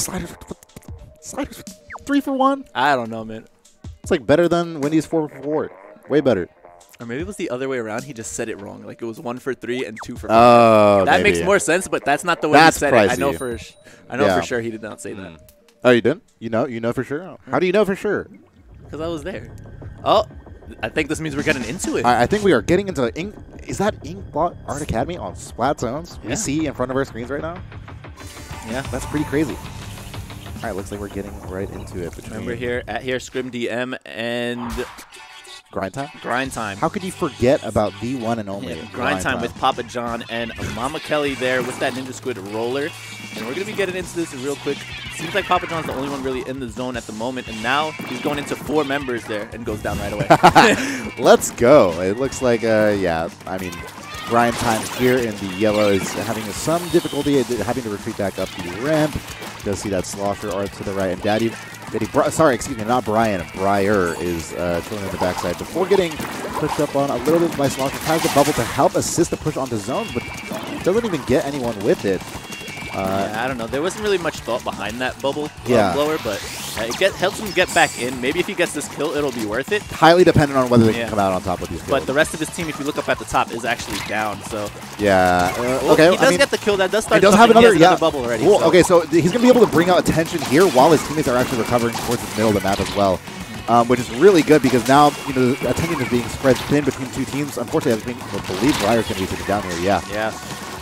Sliders 3 for 1? I don't know, man. It's like better than Wendy's 4 for 4. Way better. Or maybe it was the other way around. He just said it wrong. Like it was 1 for 3 and 2 for 5. Oh, that maybe, makes more sense, but that's not the way he said pricey. it. I know for sure he did not say that. Oh, you didn't? You know for sure? How do you know for sure? Because I was there. Oh, I think this means we're getting into it. I think we are getting into is that Inkblot Art Academy on Splat Zones? Yeah. We see in front of our screens right now? Yeah. That's pretty crazy. All right, looks like we're getting right into it. Remember here, Scrim DM and Grind Time? Grind Time. How could you forget about the one and only Grind Time with Papa John and Mama Kelly there with that Ninja Squid roller. And we're going to be getting into this real quick. Seems like Papa John's the only one really in the zone at the moment. And now he's going into 4 members there and goes down right away. Let's go. It looks like, yeah, I mean, Grind Time here in the yellow is having some difficulty having to retreat back up the ramp. Does see that Slosher art to the right. And sorry, excuse me, not Brian. Briar is chilling in the backside before getting pushed up on a little bit by Slosher. Tries the bubble to help assist the push onto zones, but doesn't even get anyone with it. Yeah, I don't know. There wasn't really much thought behind that bubble blower, but it helps him get back in. Maybe if he gets this kill, it'll be worth it. Highly dependent on whether they can come out on top with these kills. But the rest of his team, if you look up at the top, is actually down. So yeah, well, okay. He does get the kill. That does start. He does have another bubble already. Well, so. okay, so he's gonna be able to bring out attention here while his teammates are actually recovering towards the middle of the map as well. Which is really good because now the attention is being spread thin between 2 teams. Unfortunately, I believe Briar's going to be sitting down here. Yeah.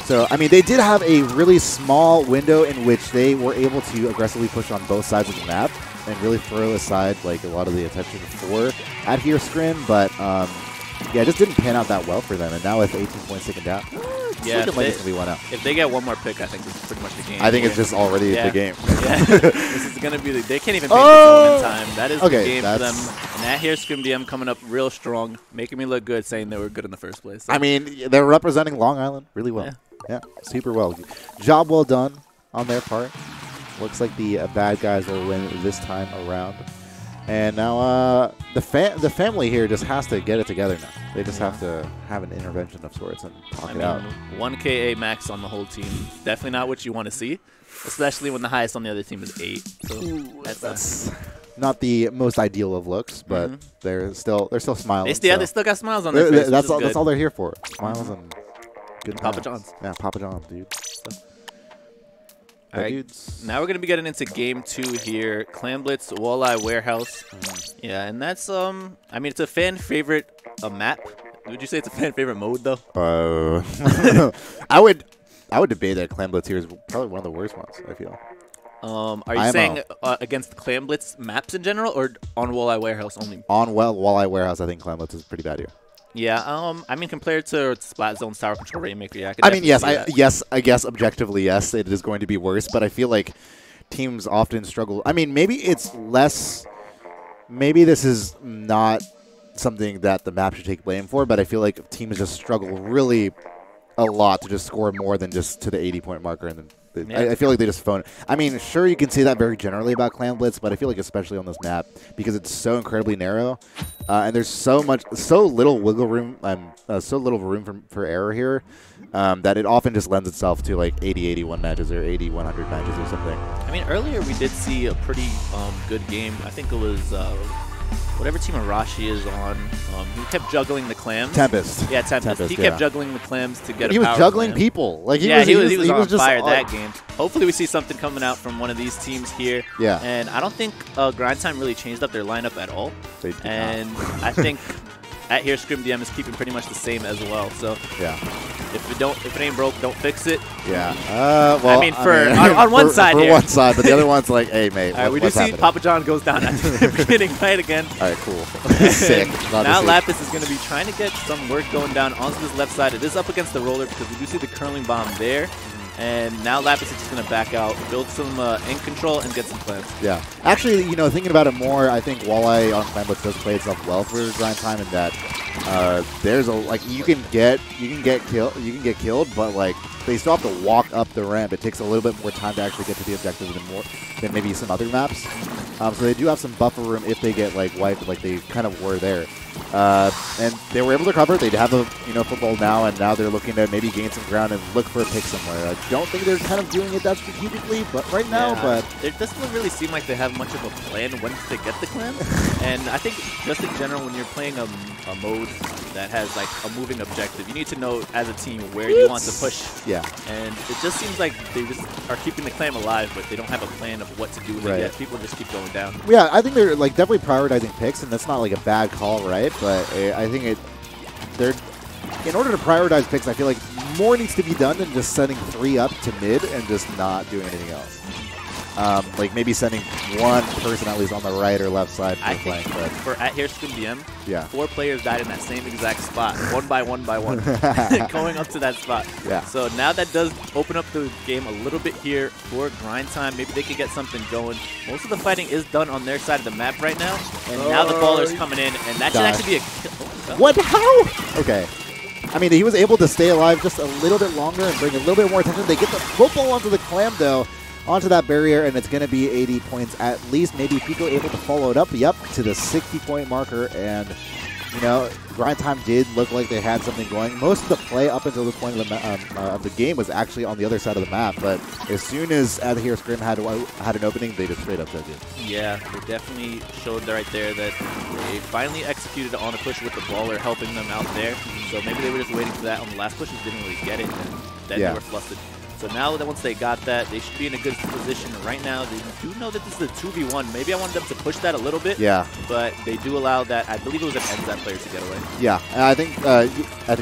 So, I mean, they did have a really small window in which they were able to aggressively push on both sides of the map and really throw aside like a lot of the attention for at here Scrim, but yeah, it just didn't pan out that well for them. And now with 18 points taken down, it's looking like it's going to be 1 out. If they get one more pick, I think this is pretty much the game. I think it's just already the game. Yeah. This is going to be they can't even paint the zone in time. That is the game for them. And that here Scrim DM coming up real strong, making me look good, saying they were good in the first place. So. I mean, they're representing Long Island really well. Yeah, super well. Job well done on their part. Looks like the bad guys will win this time around. And now the family here just has to get it together now. They just have to have an intervention of sorts and talk it out. 1 KA max on the whole team. Definitely not what you want to see, especially when the highest on the other team is 8. So that's not the most ideal of looks, but they're still smiling. They still got smiles on their face. That's all they're here for. Smiles and good Papa John's. Yeah, Papa John's, dude. So. All right, now we're going to be getting into game 2 here. Clan Blitz, Walleye Warehouse. Yeah, and that's, I mean, it's a fan favorite map. Would you say it's a fan favorite mode, though? I would debate that Clan Blitz here is probably one of the worst ones, I feel. Are you saying against Clan Blitz maps in general or on Walleye Warehouse only? On Walleye Warehouse, I think Clan Blitz is pretty bad here. Yeah, I mean, compared to Splat Zone's Tower Control Rainmaker, yeah, I mean, yes, I guess objectively, yes, it is going to be worse, but I feel like teams often struggle. I mean, maybe it's less, maybe this is not something that the map should take blame for, but I feel like teams just struggle really a lot to just score more than just to the 80-point marker, and then I feel like they just phone it. I mean, sure, you can say that very generally about Clan Blitz, but I feel like especially on this map, because it's so incredibly narrow, and there's so little wiggle room, so little room for error here, that it often just lends itself to like 80-81 matches or 80-100 matches or something. I mean, earlier we did see a pretty good game. I think it was whatever team Arashi is on. He kept juggling the clams. Tempest. Yeah, Tempest. He kept juggling the clams to get He a was power juggling clam. people. Like he was on fire that game. Hopefully we see something coming out from one of these teams here. Yeah. And I don't think Grind Time really changed up their lineup at all. They did and not. I think at here Scrim DM is keeping pretty much the same as well. So yeah. If it ain't broke, don't fix it. Yeah. Well, I mean, on one side for here. one side, but the other one's like, hey, mate. All right, we do see Papa John goes down at the beginning fight again. All right, cool. Sick. Now Lapis is going to be trying to get some work going down onto this left side. It is up against the roller because we do see the curling bomb there. And now Lapis is just going to back out, build some ink control, and get some plants. Yeah. Actually, you know, thinking about it more, I think Walleye on Clan Blitz does play itself well for Grind Time in that there's a you can get killed, but like they still have to walk up the ramp. It takes a little bit more time to actually get to the objective than maybe some other maps. So they do have some buffer room if they get like wiped, like they kind of were there. And they were able to cover. They have a football now, and now they're looking to maybe gain some ground and look for a pick somewhere. I don't think they're kind of doing it that strategically, but right now, but it doesn't really seem like they have much of a plan once they get the clam. And I think just in general, when you're playing a mode that has like a moving objective, you need to know as a team where you want to push. Yeah. And it just seems like they just are keeping the clam alive, but they don't have a plan of what to do with it yet. People just keep going down. Yeah, I think they're like definitely prioritizing picks, and that's not like a bad call, right? But I think they're in order to prioritize picks, I feel like more needs to be done than just sending 3 up to mid and just not doing anything else. Like maybe sending one person at least on the right or left side for flank. But for at here Scrim DM, yeah, 4 players died in that same exact spot, one by one, going up to that spot. Yeah. So now that does open up the game a little bit here for grind time. Maybe they could get something going. Most of the fighting is done on their side of the map right now, and now the baller's coming in, and that should actually be a kill. What? How? Okay. I mean, he was able to stay alive just a little bit longer and bring a little bit more attention. They get the football onto the clam, though, onto that barrier, and it's going to be 80 points at least. Maybe Pico able to follow it up, yep, to the 60-point marker. And, you know, grind time did look like they had something going. Most of the play up until this point of the game was actually on the other side of the map. But as soon as Out Here Scrim had an opening, they just straight up took it. Yeah, they definitely showed right there that they finally executed on a push with the baller helping them out there. So maybe they were just waiting for that on the last pushes, didn't really get it, and then they were flustered. So now that once they got that, they should be in a good position. Right now, they do know that this is a 2v1. Maybe I wanted them to push that a little bit. Yeah. But they do allow that. I believe it was an EndGameTV player to get away. Yeah, and I think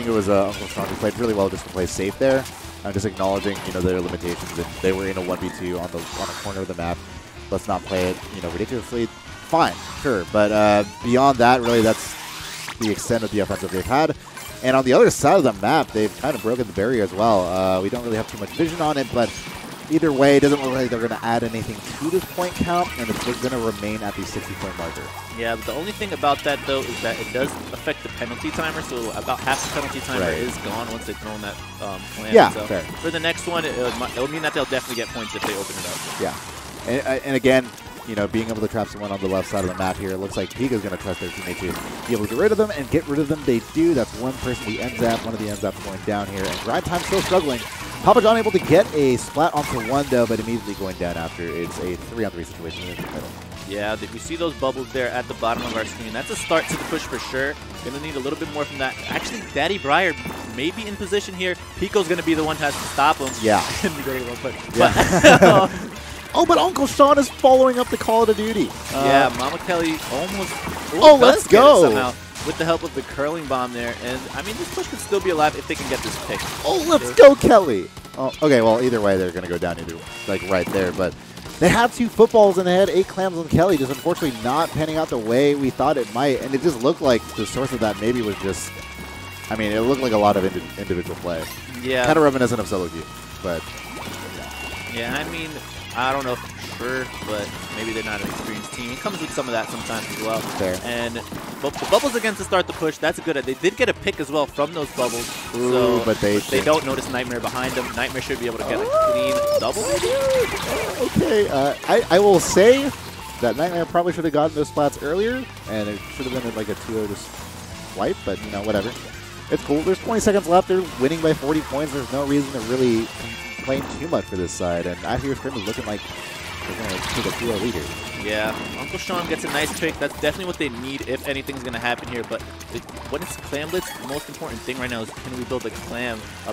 it was Uncle Sean who played really well just to play safe there. Just acknowledging, you know, their limitations. And they were in a 1v2 on a corner of the map. Let's not play it, you know, ridiculously. Fine, sure. But beyond that, really, that's the extent of the offensive they've had. And on the other side of the map, they've kind of broken the barrier as well. We don't really have too much vision on it, but either way, it doesn't look like they're going to add anything to this point count, and it's going to remain at the 60-point marker. Yeah, but the only thing about that, though, is that it does affect the penalty timer, so about half the penalty timer is gone once they've thrown that plan. Yeah, so fair. For the next one, it'll mean that they'll definitely get points if they open it up. Yeah. And again, you know, being able to trap someone on the left side of the map here, it looks like Pico's going to trust their teammate to be able to get rid of them, and get rid of them they do. That's one person, the EndGameTV, one of the EndGameTV going down here, and grind time still struggling. Papa John able to get a splat onto one, though, but immediately going down after. It's a 3-on-3 situation in the middle. Yeah, we see those bubbles there at the bottom of our screen. That's a start to the push for sure. Going to need a little bit more from that. Actually, Daddy Briar may be in position here. Pico's going to be the one who has to stop him. Yeah. But, oh, but Uncle Sean is following up the Call of Duty. Yeah, Mama Kelly almost. Let's go. Somehow with the help of the curling bomb there. And, I mean, this push could still be alive if they can get this pick. Oh, let's go, Kelly. Oh, okay, well, either way, they're going to go down either, like, right there. But they had 2 footballs and they had 8 clams on Kelly, just unfortunately not panning out the way we thought it might. And it just looked like the source of that maybe was just, I mean, it looked like a lot of individual play. Yeah. Kind of reminiscent of solo queue, but. Yeah, I mean, I don't know for sure, but maybe they're not an experienced team. It comes with some of that sometimes as well. Fair. And the bubbles again to start the push, that's good. They did get a pick as well from those bubbles. Ooh, so but they don't notice Nightmare behind them. Nightmare should be able to get a clean double. Okay, I will say that Nightmare probably should have gotten those splats earlier, and it should have been like a 2-0 just wipe, but, you know, whatever. It's cool. There's 20 seconds left. They're winning by 40 points. There's no reason to really complain too much for this side, and I hear Scrim is looking like they're going to take a 2-0 lead here. Yeah, Uncle Sean gets a nice pick. That's definitely what they need if anything's going to happen here. But when it's Clamblitz, the most important thing right now is can we build a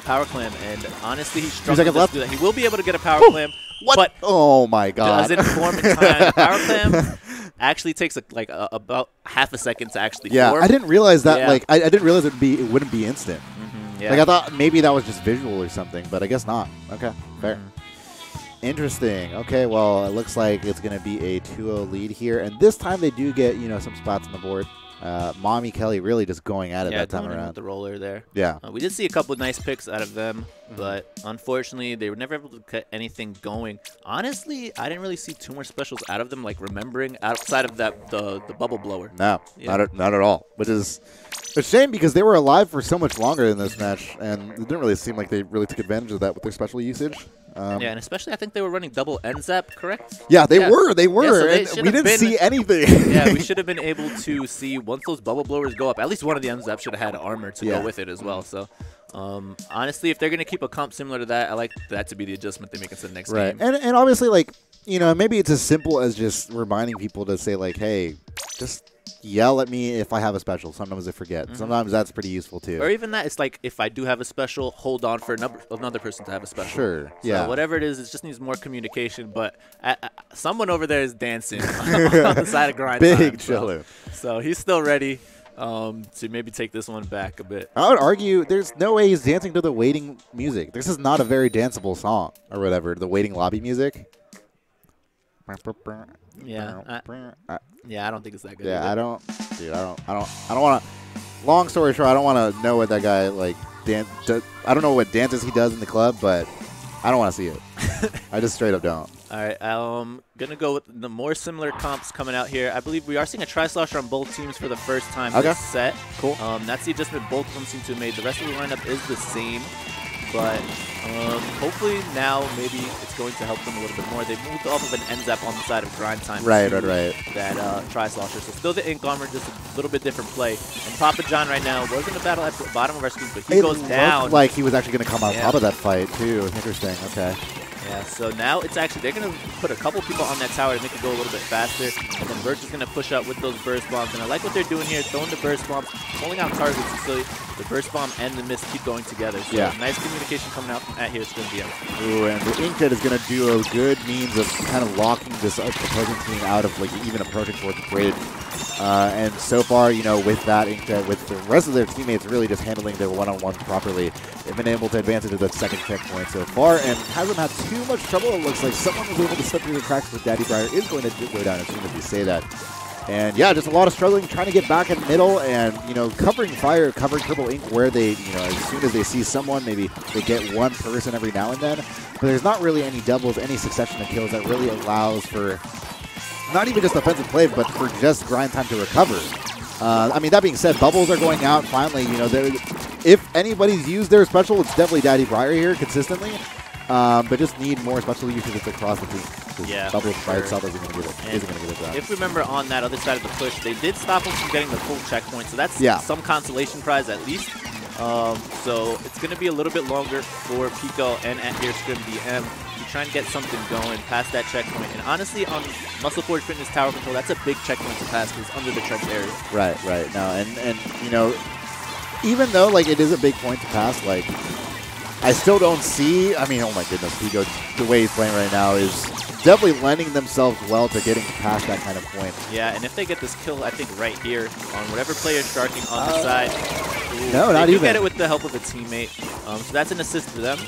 power clam? And honestly, he's struggling to do that. He will be able to get a power clam. What? But oh my God! Doesn't form in time. Power clam actually takes about half a second to actually form. I didn't realize that. Yeah. Like I didn't realize it wouldn't be instant. Yeah. Like I thought maybe that was just visual or something, but I guess not. Okay, fair. Interesting. Okay, well, it looks like it's going to be a 2-0 lead here, and this time they do get, you know, some spots on the board. Mommy Kelly really just going at it that time around. With the roller there. Yeah. We did see a couple of nice picks out of them, but unfortunately, they were never able to get anything going. Honestly, I didn't really see too much specials out of them, like remembering outside of that the bubble blower. No, not at all. Which is a shame because they were alive for so much longer in this match, and it didn't really seem like they really took advantage of that with their special usage. Yeah, and especially I think they were running double end zap, correct? Yeah, they were. They were. Yeah, so we didn't see anything. Yeah, we should have been able to see once those bubble blowers go up. At least one of the end zaps should have had armor to go with it as well. So. Honestly, if they're going to keep a comp similar to that, I like that to be the adjustment they make into the next game. And obviously, like, you know, maybe it's as simple as just reminding people to say, like, hey, just yell at me if I have a special. Sometimes I forget. Sometimes that's pretty useful, too. Or even that, it's like, if I do have a special, hold on for another person to have a special. Sure, so whatever it is, it just needs more communication. But someone over there is dancing on the side of grind Big time. chiller. So he's still ready. To maybe take this one back a bit. I would argue there's no way he's dancing to the waiting music. This is not a very danceable song or whatever. The waiting lobby music. Yeah, I don't think it's that good. Yeah, I don't want to. Long story short, I don't want to know what that guy like dance. I don't know what dances he does in the club, but I don't want to see it. I just straight up don't. All right, I'm going to go with the more similar comps coming out here. I believe we are seeing a Tri-Slosher on both teams for the first time this set. Cool. That's the adjustment both of them seem to have made. The rest of the lineup is the same, but hopefully now maybe it's going to help them a little bit more. They moved off of an end zap on the side of grind time. Right. That Tri-Slosher. So still the Ink Armor, just a little bit different play. And Papa John right now was in the battle at the bottom of our screen, but he goes down. Looked like he was actually going to come on top of that fight, too. Interesting. Okay. Yeah, so now it's actually, they're going to put a couple people on that tower to make it go a little bit faster. And then Birch is going to push up with those burst bombs. And I like what they're doing here, throwing the burst bombs, pulling out targets. So the burst bomb and the mist keep going together. So nice communication coming out from here. It's going to be Ooh, and the Inkhead is going to do a good means of kind of locking this opposing team out of like even approaching towards the bridge. And so far, you know, with that Inkhead, with the rest of their teammates really just handling their one-on-ones properly, they've been able to advance into the second checkpoint so far and hasn't had too much trouble. It looks like someone was able to slip through the cracks, but Daddy Briar is going to go down as soon as you say that. And yeah, just a lot of struggling, trying to get back in the middle and, you know, covering fire, covering Purple Ink where they, you know, as soon as they see someone, maybe they get one person every now and then. But there's not really any doubles, any succession of kills that really allows for not even just offensive play, but for just grind time to recover. I mean, that being said, bubbles are going out finally. You know, if anybody's used their special, it's definitely Daddy Briar here consistently. But just need more special usage across the team. Bubbles by itself isn't going to get it done. If we remember on that other side of the push, they did stop him from getting the full checkpoint, so that's some consolation prize at least. So it's going to be a little bit longer for Pico and at here Scrim DM to try and get something going past that checkpoint. And honestly, on Muscle Forge Fitness Tower Control, that's a big checkpoint to pass because it's under the trench area. Right. No, and you know, even though like it is a big point to pass, like I still don't see. I mean, oh my goodness, Pico, the way he's playing right now is definitely lending themselves well to getting past that kind of point. Yeah, and if they get this kill, I think right here on whatever player is sharking on the side. No, not even. They get it with the help of a teammate. So that's an assist for them.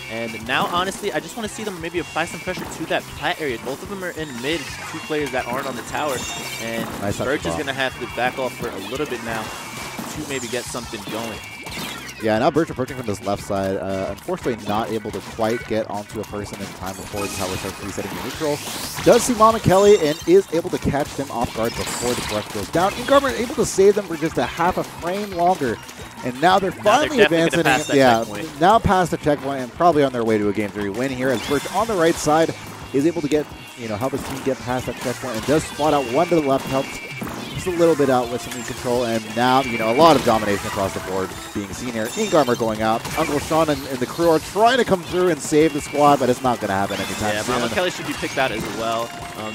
And now, honestly, I just want to see them maybe apply some pressure to that plat area. Both of them are in mid, two players that aren't on the tower. And Birch is going to have to back off for a little bit now to maybe get something going. Yeah, now Birch approaching from this left side. Unfortunately, not able to quite get onto a person in time before the tower starts resetting the neutral. Does see Mama Kelly and is able to catch them off guard before the brush goes down. EndGameTV able to save them for just a half a frame longer. And now they're finally advancing. Now past the checkpoint and probably on their way to a Game 3 win here as Birch on the right side is able to get, you know, help his team get past that checkpoint and does spot out one to the left, helps just a little bit out with some control, and now, you know, a lot of domination across the board being seen here. EndGameTV going out. Uncle Sean and the crew are trying to come through and save the squad, but it's not going to happen anytime soon. Mama Kelly should be picked out as well.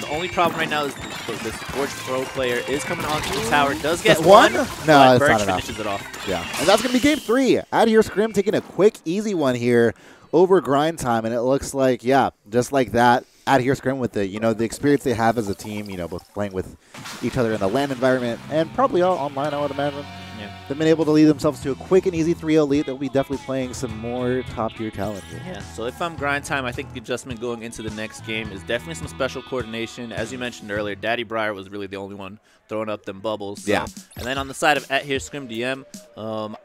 The only problem right now is this Forge Pro player is coming onto the tower. Does get one. No, that's Birch not enough. Finishes it off. Yeah, and that's going to be Game 3. Out here, Scrim taking a quick, easy one here over grind time, and it looks like, yeah, just like that. Out here, Scrim with the, you know, the experience they have as a team, you know, both playing with each other in the LAN environment and probably all online, I would imagine. Yeah. They've been able to lead themselves to a quick and easy 3-0 lead. They'll be definitely playing some more top-tier talent here. Yeah, so if I'm grind time, I think the adjustment going into the next game is definitely some special coordination. As you mentioned earlier, Daddy Briar was really the only one throwing up them bubbles. So. Yeah. And then on the side of at here Scrim DM,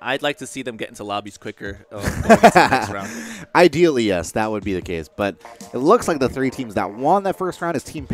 I'd like to see them get into lobbies quicker going into the next round. Ideally, yes, that would be the case. But it looks like the three teams that won that first round is Team